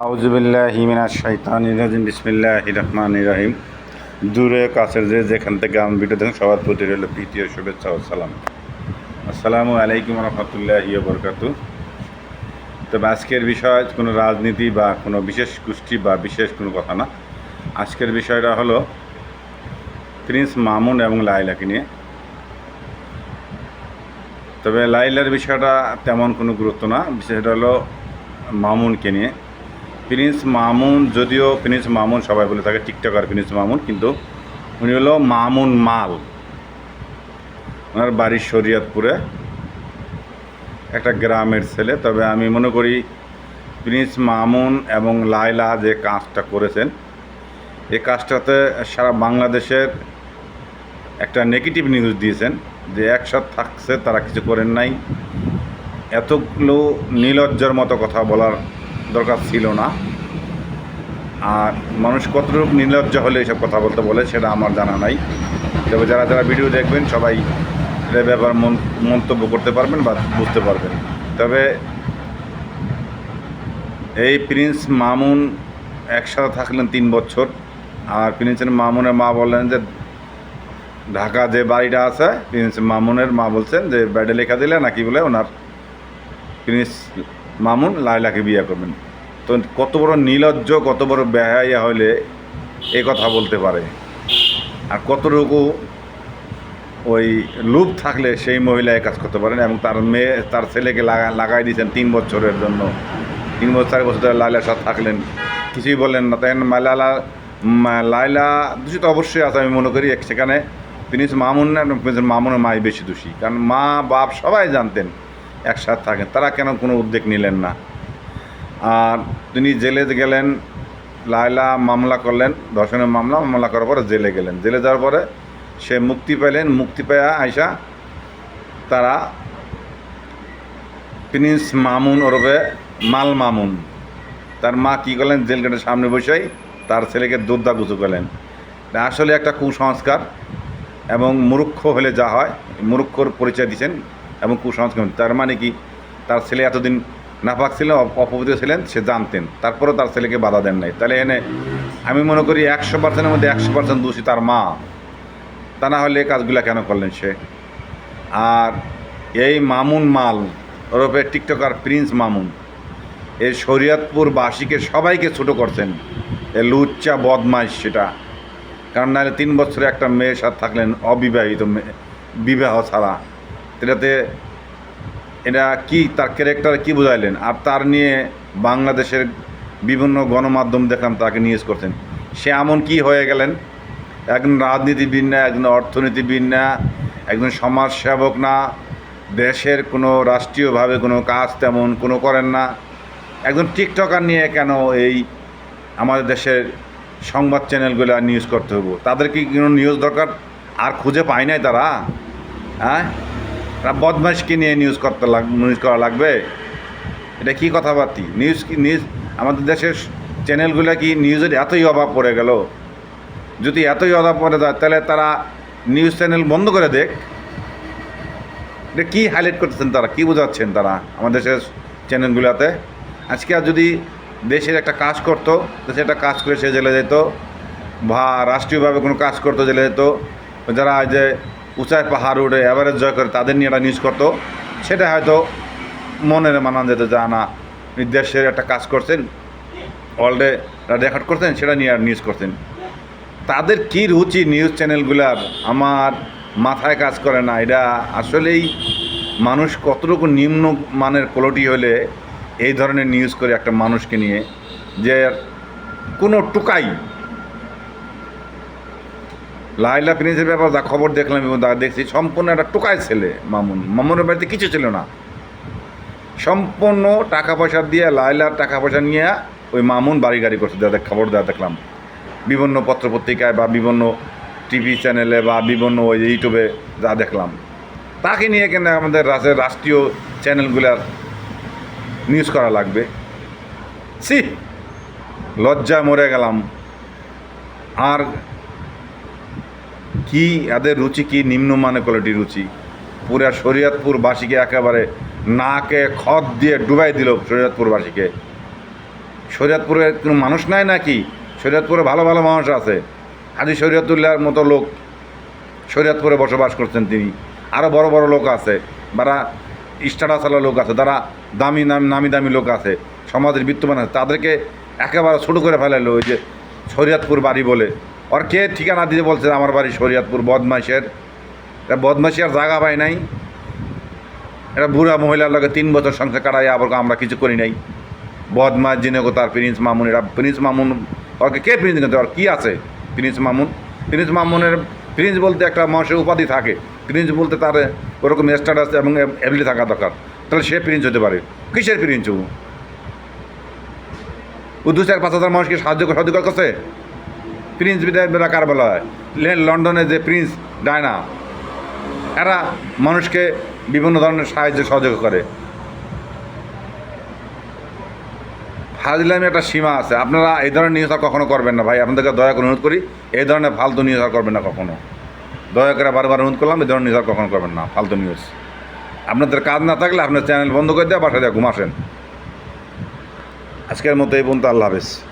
আউযুবিল্লাহি মিনাশ শাইতানির রাজিম বিসমিল্লাহির রহমানির রহিম। দূরে কাছের যেখান থেকে আমি ভিডিও দেখেন সবার প্রতি রইল প্রীতি ও শুভেচ্ছা ও সালাম। আসসালামু আলাইকুম রহমতুল্লাহি ওয়া বারাকাতুহু। তবে আজকের বিষয় কোনো রাজনীতি বা কোনো বিশেষ গোষ্ঠী বা বিশেষ কোনো কথা না। আজকের বিষয়টা হলো প্রিন্স মামুন এবং লায়লাকে নিয়ে। তবে লায়লার বিষয়টা তেমন কোনো গুরুত্ব না, বিষয়টা হলো মামুনকে নিয়ে। প্রিন্স মামুন, যদিও প্রিন্স মামুন সবাই বলে থাকে টিকটকার প্রিন্স মামুন, কিন্তু উনি হলো মামুন মাল। ওনার বাড়ির শরীয়তপুরে, একটা গ্রামের ছেলে। তবে আমি মনে করি প্রিন্স মামুন এবং লায়লা যে কাজটা করেছেন, এই কাজটাতে সারা বাংলাদেশের একটা নেগেটিভ নিউজ দিয়েছেন যে একসাথে থাকছে, তারা কিছু করেন নাই। এতগুলো নির্লজ্জার মতো কথা বলার দরকার ছিল না। আর মানুষ কতটুকু নির্লজ্জ হলে এইসব কথা বলতে বলে সেটা আমার জানা নাই। তবে যারা যারা ভিডিও দেখবেন সবাই এর ব্যাপার মন্তব্য করতে পারবেন বা বুঝতে পারবেন। তবে এই প্রিন্স মামুন একসাথে থাকলেন 3 বছর। আর প্রিন্সের মামুনের মা বললেন যে ঢাকা যে বাড়িটা আছে, প্রিন্স মামুনের মা বলছেন যে বাড়িটা লেখা দিলে নাকি বলে ওনার প্রিন্স মামুন লায়লাকে বিয়ে করবেন। তো কত বড় নির্লজ্জ, কত বড় বেহায়া হলে এই কথা বলতে পারে। আর কতটুকু ওই লোভ থাকলে সেই মহিলা কাজ করতে পারেন। এবং তার ছেলেকে লাগাই দিয়েছেন 3 বছরের জন্য। 3 বছর 4 বছর ধরে লায়লার সাথে থাকলেন, কিছুই বললেন না। তাই লায়লা দোষী তো অবশ্যই আছে, আমি মনে করি। সেখানে প্রিন্স মামুন না, প্রিন্স মামুনের মাই বেশি দোষী। কারণ মা বাপ সবাই জানতেন একসাথে থাকেন, তারা কেন কোনো উদ্যোগ নিলেন না। আর তিনি জেলে গেলেন, লায়লা মামলা করলেন, ধর্ষণের মামলা করার পরে জেলে গেলেন। জেলে যাওয়ার পরে সে মুক্তি পেলেন। মুক্তি পেয়ে আইসা তারা প্রিন্স মামুন ওরফে মাল মামুন, তার মা কী করলেন, জেল গেটের সামনে বসেই তার ছেলেকে দুধদা গুজু করলেন। আসলে একটা কুসংস্কার, এবং মূর্খ হলে যা হয়, মূর্খর পরিচয় দিচ্ছেন এবং কুসংস্কার। তার মানে কি, তার ছেলে এতদিন নাপাক ছিলেন, অপবিত্র ছিলেন, সে জানতেন, তারপরেও তার ছেলেকে বাধা দেন নাই। তাহলে এনে আমি মনে করি 100%-এর মধ্যে 100% দোষী তার মা। তা না হলে এই কাজগুলো কেন করলেন সে? আর এই মামুন মাল ওরফে টিকটকার প্রিন্স মামুন এই শরীয়তপুরবাসীকে সবাইকে ছোটো করছেন। এ লুচ্চা বদমাইশ সেটা। কারণ নাহলে 3 বছরে একটা মেয়ের সাথে থাকলেন, অবিবাহিত মেয়ে, বিবাহ ছাড়া। এটাতে এটা কি, তার ক্যারেক্টার কি বুঝাইলেন? আর তার নিয়ে বাংলাদেশের বিভিন্ন গণমাধ্যম দেখলাম তাকে নিউজ করছেন। সে এমন কি হয়ে গেলেন? একজন রাজনীতিবিদ না, একজন অর্থনীতিবিদ না, একজন সমাজসেবক না, দেশের কোনো রাষ্ট্রীয়ভাবে কোনো কাজ তেমন কোনো করেন না। একজন টিকটকার নিয়ে কেন এই আমাদের দেশের সংবাদ চ্যানেলগুলো নিউজ করতে হবো? তাদের কি কোনো নিউজ দরকার আর খুঁজে পায় নাই তারা? হ্যাঁ, তারা বদমাইশকে নিয়ে নিউজ করা লাগবে? এটা কি কথাবার্তি? নিউজ আমাদের দেশের চ্যানেলগুলো কি নিউজের এতই অভাব পড়ে গেল? যদি এতই অভাব পড়ে যায় তাহলে তারা নিউজ চ্যানেল বন্ধ করে দেখ। এটা কী হাইলাইট করতেছেন তারা, কী বোঝাচ্ছেন তারা আমাদের দেশের চ্যানেলগুলোতে? আজকে আর যদি দেশের একটা কাজ করতো, দেশে একটা কাজ করে সে জেলে যেত, বা রাষ্ট্রীয়ভাবে কোনো কাজ করতো জেলে যেত, যারা যে উঁচায় পাহাড় উঠে এভারেস্ট জয় করে তাদের নিয়ে একটা নিউজ করতো, সেটা হয়তো মনের মানান যেত, যা না দেশের একটা কাজ করছেন, ওয়ার্ল্ডে রেকর্ড করছেন, সেটা নিয়ে আর নিউজ করছেন। তাদের কী রুচি নিউজ চ্যানেলগুলার আমার মাথায় কাজ করে না। এটা আসলেই মানুষ কতটুকু নিম্ন মানের কোয়ালিটি হলে এই ধরনের নিউজ করে একটা মানুষকে নিয়ে, যে কোনো টুকাই। লায়লা প্রিন্সের ব্যাপার যা খবর দেখলাম এবং দেখছি, সম্পূর্ণ একটা টুকাই ছেলে মামুনের বাড়িতে কিছু ছিল না। সম্পূর্ণ টাকা পয়সা দিয়ে, লায়লার টাকা পয়সা নিয়ে ওই মামুন বাড়ি গাড়ি করছে, যাদের খবর দেওয়া দেখলাম বিভিন্ন পত্রপত্রিকায় বা বিভিন্ন টিভি চ্যানেলে বা বিভিন্ন ওই ইউটিউবে যা দেখলাম। তাকে নিয়ে কেন আমাদের রাষ্ট্রীয় চ্যানেলগুলার নিউজ করা লাগবে? সি, লজ্জায় মরে গেলাম। আর কি এদের রুচি, কি নিম্নমানের কোয়ালিটির রুচি! পুরা শরীয়তপুরবাসীকে একেবারে নাকে খত দিয়ে ডুবাই দিল। শরীয়তপুরবাসীকে শরীয়তপুরে কোনো মানুষ নাই নাকি? শরীয়তপুরে ভালো ভালো মানুষ আছে। হাজী শরীয়তুল্লাহর মতো লোক শরীয়তপুরে বসবাস করছেন তিনি। আরও বড় বড় লোক আছে, যারা স্ট্যাটাসওয়ালা লোক আছে, যারা নামি দামি লোক আছে, সমাজের বিত্তমান আছে, তাদেরকে একেবারে ছোটো করে ফেলাইলো ওই যে শরীয়তপুর বাড়ি বলে। ওর কে ঠিকানা দিতে বলছে আমার বাড়ি শরীয়তপুর? বদমাইশের এটা বদমাইশি আর জায়গা পায় নাই। এটা বুড়া মহিলার লগে 3 বছর সংসার কাটাই আবার আমরা কিছু করি নাই। বদমাস জিনেগো তার প্রিন্স মামুন। এরা প্রিন্স মামুন, ওকে কে প্রিন্স কিন্তু ওর কী আছে? প্রিন্স মামুন, প্রিন্স মামুনের প্রিন্স বলতে একটা মানুষের উপাধি থাকে। প্রিন্স বলতে তার ওরকম স্ট্যাটাস এবং এবিলিটি থাকা দরকার, তাহলে সে প্রিন্স হতে পারে। কিসের প্রিন্স? ও 2-4-5 হাজার মানুষকে সাহায্য করছে। প্রিন্স বিদায় কার বলা হয়? লন্ডনে যে প্রিন্স ডায়না, এরা মানুষকে বিভিন্ন ধরনের সাহায্য সহযোগ করে। ফাজলামি একটা সীমা আছে। আপনারা এই ধরনের নিউজ আর কখনো করবেন না ভাই, আপনাদেরকে দয়া করে অনুরোধ করি, এই ধরনের ফালতু নিউজ আর করবেন না কখনো। দয়া করে বারবার অনুরোধ করলাম, এই ধরনের নিউজ আর কখনো করবেন না, ফালতু নিউজ। আপনাদের কাজ না থাকলে আপনার চ্যানেল বন্ধ করে দেওয়া, বাসায় দিয়ে ঘুমাসেন। আজকের মতো এই পর্যন্ত, আল্লাহ হাফেজ।